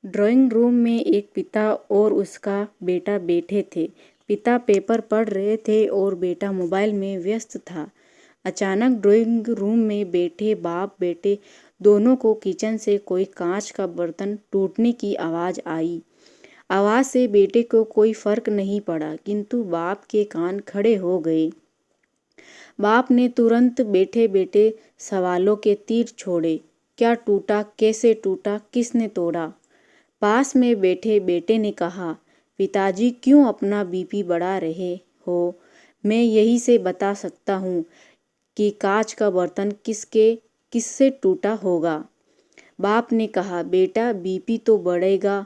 Drawing room में एक पिता और उसका बेटा बैठे थे। पिता पेपर पढ़ रहे थे और बेटा मोबाइल में व्यस्त था। अचानक ड्राइंग रूम में बैठे बाप बेटे दोनों को किचन से कोई कांच का बर्तन टूटने की आवाज़ आई। आवाज़ से बेटे को कोई फर्क नहीं पड़ा, किंतु बाप के कान खड़े हो गए। बाप ने तुरंत बैठे बैठे सवालों के तीर छोड़े। क्या टूटा, कैसे टूटा, किसने तोड़ा? पास में बैठे बेटे ने कहा, पिताजी क्यों अपना बीपी बढ़ा रहे हो? मैं यही से बता सकता हूँ कि कांच का बर्तन किससे टूटा होगा। बाप ने कहा, बेटा बीपी तो बढ़ेगा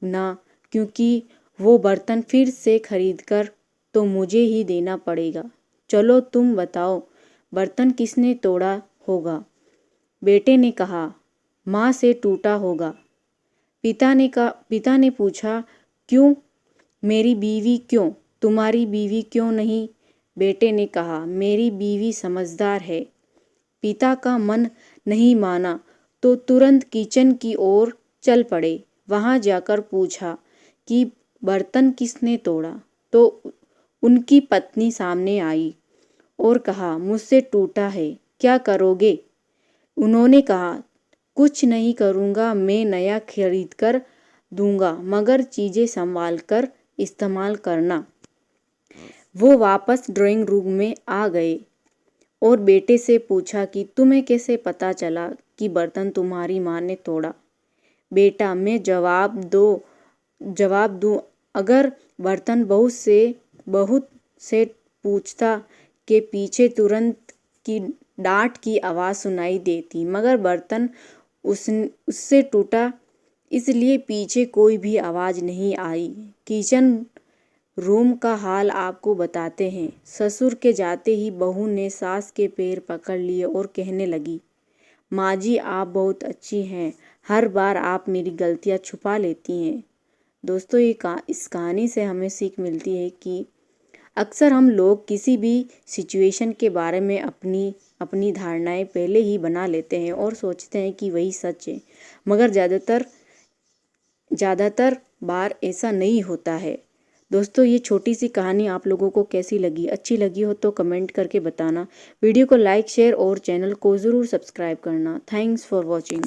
ना, क्योंकि वो बर्तन फिर से खरीदकर तो मुझे ही देना पड़ेगा। चलो तुम बताओ, बर्तन किसने तोड़ा होगा? बेटे ने कहा, माँ से टूटा होगा। पिता ने पूछा, क्यों? मेरी बीवी क्यों? तुम्हारी बीवी क्यों नहीं? बेटे ने कहा, मेरी बीवी समझदार है। पिता का मन नहीं माना तो तुरंत किचन की ओर चल पड़े। वहां जाकर पूछा कि बर्तन किसने तोड़ा? तो उनकी पत्नी सामने आई और कहा, मुझसे टूटा है, क्या करोगे? उन्होंने कहा, कुछ नहीं करूँगा, मैं नया खरीद कर दूंगा, मगर चीज़ें संभाल कर इस्तेमाल करना। वो वापस ड्राइंग रूम में आ गए और बेटे से पूछा कि तुम्हें कैसे पता चला कि बर्तन तुम्हारी माँ ने तोड़ा? बेटा, मैं जवाब दूँ अगर बर्तन बहुत से पूछता के पीछे तुरंत की डांट की आवाज़ सुनाई देती, मगर बर्तन उससे टूटा इसलिए पीछे कोई भी आवाज़ नहीं आई। किचन रूम का हाल आपको बताते हैं। ससुर के जाते ही बहू ने सास के पैर पकड़ लिए और कहने लगी, माँ जी आप बहुत अच्छी हैं, हर बार आप मेरी गलतियाँ छुपा लेती हैं। दोस्तों, इस कहानी से हमें सीख मिलती है कि अक्सर हम लोग किसी भी सिचुएशन के बारे में अपनी धारणाएं पहले ही बना लेते हैं और सोचते हैं कि वही सच है, मगर ज़्यादातर बार ऐसा नहीं होता है। दोस्तों, ये छोटी सी कहानी आप लोगों को कैसी लगी? अच्छी लगी हो तो कमेंट करके बताना। वीडियो को लाइक, शेयर और चैनल को ज़रूर सब्सक्राइब करना। Thanks for watching.